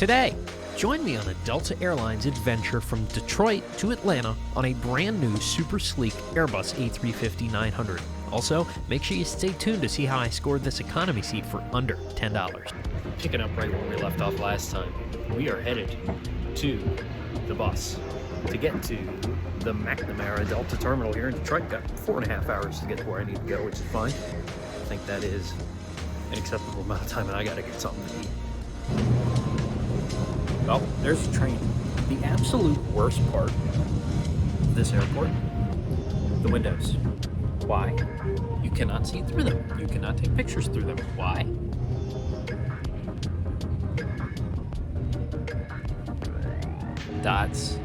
Today, join me on a Delta Airlines adventure from Detroit to Atlanta on a brand new super sleek Airbus A350-900. Also, make sure you stay tuned to see how I scored this economy seat for under $10. Picking up right where we left off last time, we are headed to the bus to get to the McNamara Delta terminal here in Detroit. Got 4.5 hours to get to where I need to go, which is fine. I think that is an acceptable amount of time, and I gotta get something to eat. Well, there's the train. The absolute worst part of this airport, the windows. Why? You cannot see through them. You cannot take pictures through them. Why? Dots.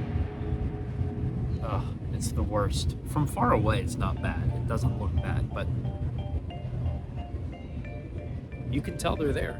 Ugh, it's the worst. From far away, it's not bad. It doesn't look bad, but you can tell they're there.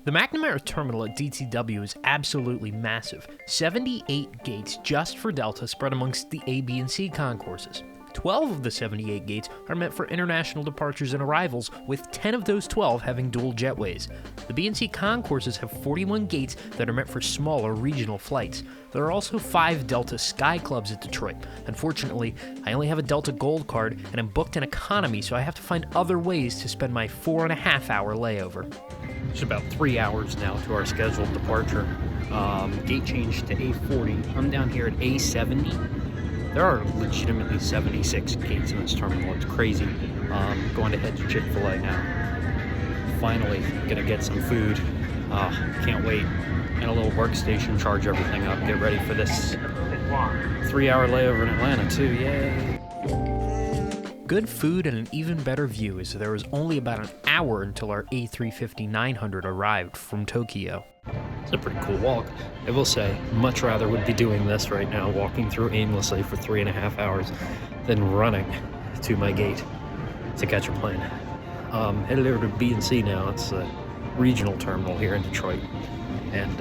The McNamara terminal at DTW is absolutely massive. 78 gates just for Delta spread amongst the A, B, and C concourses. 12 of the 78 gates are meant for international departures and arrivals, with 10 of those 12 having dual jetways. The B and C concourses have 41 gates that are meant for smaller regional flights. There are also 5 Delta Sky Clubs at Detroit. Unfortunately, I only have a Delta Gold card and I'm booked in economy, so I have to find other ways to spend my 4.5-hour layover. It's about 3 hours now to our scheduled departure. Gate change to A40. I'm down here at A70. There are legitimately 76 gates in this terminal. It's crazy. Going to head to Chick-fil-A now. Finally, gonna get some food. Can't wait. And a little workstation, charge everything up, get ready for this 3-hour layover in Atlanta too, yay. Good food and an even better view, as there was only about an hour until our A350-900 arrived from Tokyo. It's a pretty cool walk. I will say, much rather would be doing this right now, walking through aimlessly for 3.5 hours, than running to my gate to catch a plane. Headed over to B and C now. It's a regional terminal here in Detroit. And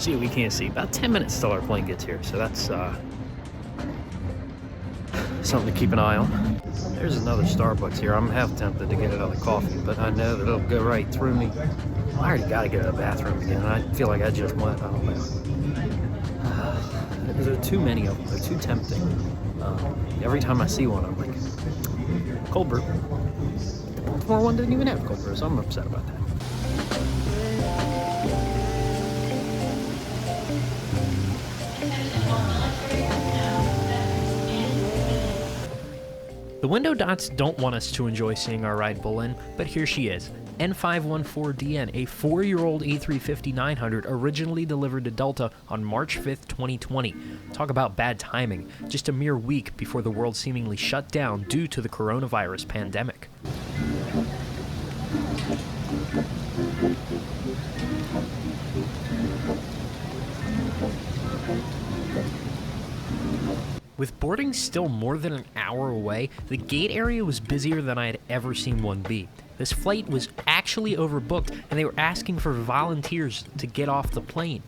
see what we can't see. About 10 minutes till our plane gets here, so that's something to keep an eye on. There's another Starbucks here. I'm half tempted to get another coffee, but I know that it'll go right through me. I already gotta go to the bathroom again. I feel like I just went. I don't know. There are too many of them. They're too tempting. Every time I see one, I'm like, cold brew. The Baltimore one didn't even have cold brew, so I'm upset about that. The window dots don't want us to enjoy seeing our ride pull in, but here she is. N514DN, a 4-year-old A350-900 originally delivered to Delta on March 5th, 2020. Talk about bad timing, just a mere week before the world seemingly shut down due to the coronavirus pandemic. With boarding still more than an hour away, the gate area was busier than I had ever seen one be. This flight was actually overbooked, and they were asking for volunteers to get off the plane.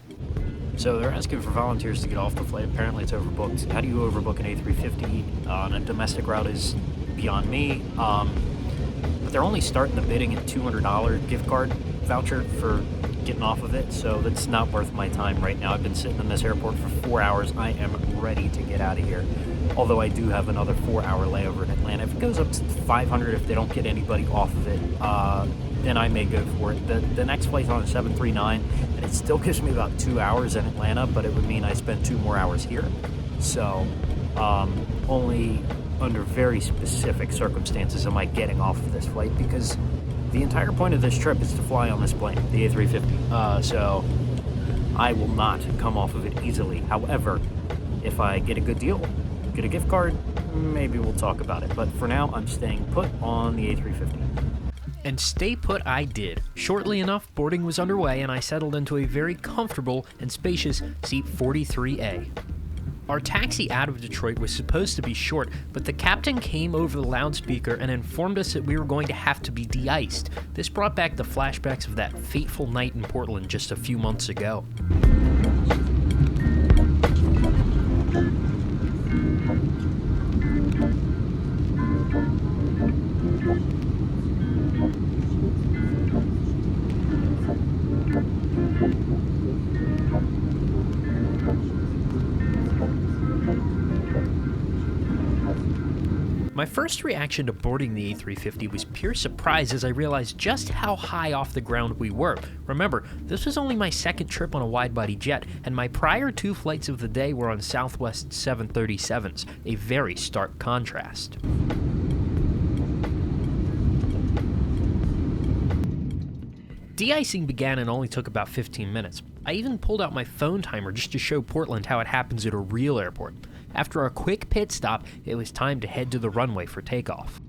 So they're asking for volunteers to get off the flight. Apparently it's overbooked. How do you overbook an A350 on a domestic route is beyond me. But they're only starting the bidding at $200 gift card voucher for getting off of it, so that's not worth my time right now. I've been sitting in this airport for 4 hours. I am ready to get out of here. Although I do have another 4-hour layover in Atlanta. If it goes up to 500, if they don't get anybody off of it, then I may go for it. The next flight's on a 739, and it still gives me about 2 hours in Atlanta, but it would mean I spend 2 more hours here. So, only under very specific circumstances am I getting off of this flight, because the entire point of this trip is to fly on this plane, the A350. So I will not come off of it easily. However, if I get a good deal, get a gift card, maybe we'll talk about it. But for now, I'm staying put on the A350. And stay put I did. Shortly enough, boarding was underway and I settled into a very comfortable and spacious seat 43A. Our taxi out of Detroit was supposed to be short, but the captain came over the loudspeaker and informed us that we were going to have to be de-iced. This brought back the flashbacks of that fateful night in Portland just a few months ago. My first reaction to boarding the A350 was pure surprise as I realized just how high off the ground we were. Remember, this was only my second trip on a wide-body jet, and my prior 2 flights of the day were on Southwest 737s, a very stark contrast. De-icing began and only took about 15 minutes. I even pulled out my phone timer just to show Portland how it happens at a real airport. After a quick pit stop, it was time to head to the runway for takeoff.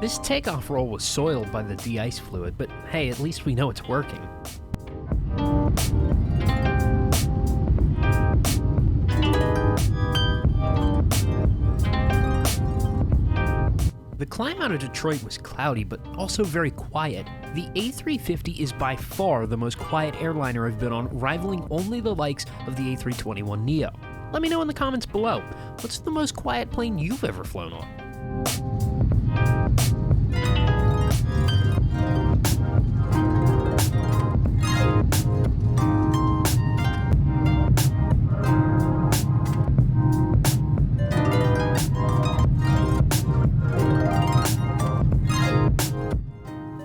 This takeoff roll was soiled by the de-ice fluid, but hey, at least we know it's working. The climb out of Detroit was cloudy, but also very quiet. The A350 is by far the most quiet airliner I've been on, rivaling only the likes of the A321neo. Let me know in the comments below, what's the most quiet plane you've ever flown on?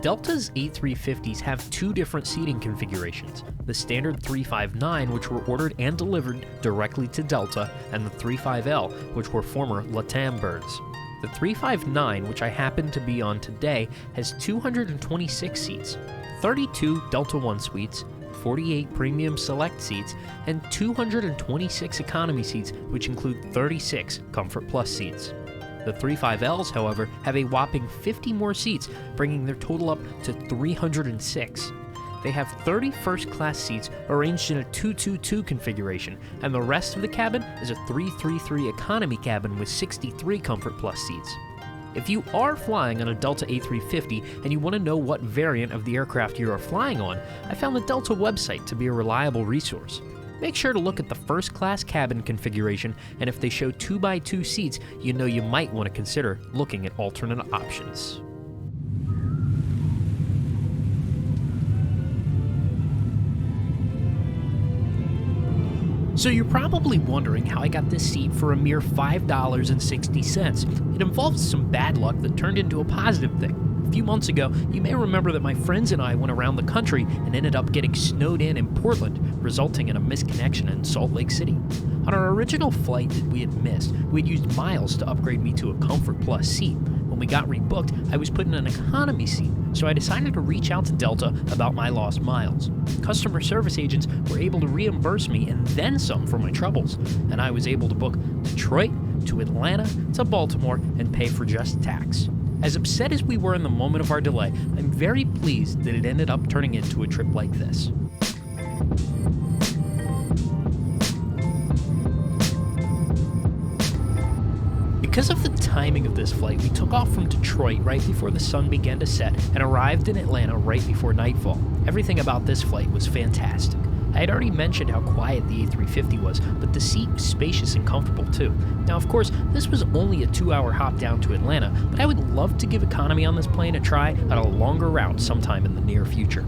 Delta's A350s have 2 different seating configurations, the standard 359, which were ordered and delivered directly to Delta, and the 35L, which were former LATAM birds. The 359, which I happen to be on today, has 226 seats, 32 Delta One suites, 48 premium select seats, and 226 economy seats, which include 36 Comfort Plus seats. The 35Ls, however, have a whopping 50 more seats, bringing their total up to 306. They have 30 first-class seats arranged in a 222 configuration, and the rest of the cabin is a 333 economy cabin with 63 Comfort Plus seats. If you are flying on a Delta A350 and you want to know what variant of the aircraft you are flying on, I found the Delta website to be a reliable resource. Make sure to look at the first-class cabin configuration, and if they show 2x2 seats, you know you might want to consider looking at alternate options. So you're probably wondering how I got this seat for a mere $5.60. It involves some bad luck that turned into a positive thing. A few months ago, you may remember that my friends and I went around the country and ended up getting snowed in Portland, resulting in a misconnection in Salt Lake City. On our original flight that we had missed, we had used miles to upgrade me to a Comfort Plus seat. When we got rebooked, I was put in an economy seat, so I decided to reach out to Delta about my lost miles. Customer service agents were able to reimburse me and then some for my troubles, and I was able to book Detroit to Atlanta to Baltimore and pay for just tax. As upset as we were in the moment of our delay, I'm very pleased that it ended up turning into a trip like this. Because of the timing of this flight, we took off from Detroit right before the sun began to set and arrived in Atlanta right before nightfall. Everything about this flight was fantastic. I had already mentioned how quiet the A350 was, but the seat was spacious and comfortable too. Now, of course, this was only a 2-hour hop down to Atlanta, but I would love to give economy on this plane a try on a longer route sometime in the near future.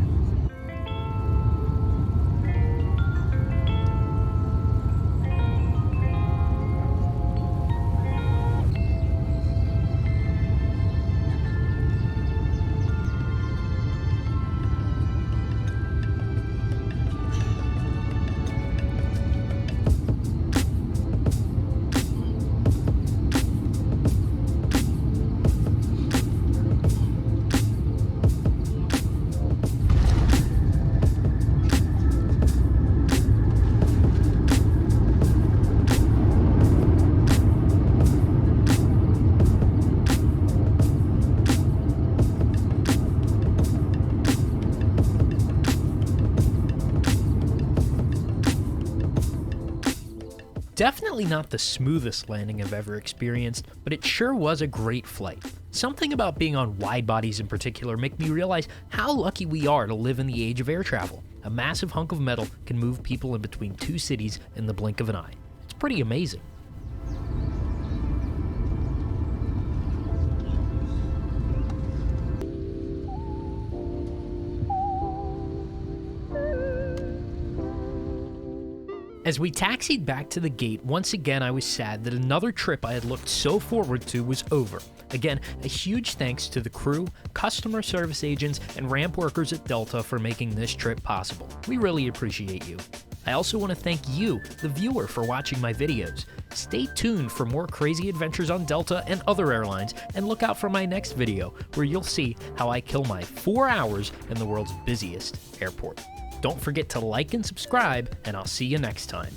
Definitely not the smoothest landing I've ever experienced, but it sure was a great flight. Something about being on wide bodies in particular make me realize how lucky we are to live in the age of air travel. A massive hunk of metal can move people in between two cities in the blink of an eye. It's pretty amazing. As we taxied back to the gate, once again I was sad that another trip I had looked so forward to was over. Again, a huge thanks to the crew, customer service agents, and ramp workers at Delta for making this trip possible. We really appreciate you. I also want to thank you, the viewer, for watching my videos. Stay tuned for more crazy adventures on Delta and other airlines, and look out for my next video, where you'll see how I kill my 4 hours in the world's busiest airport. Don't forget to like and subscribe, and I'll see you next time.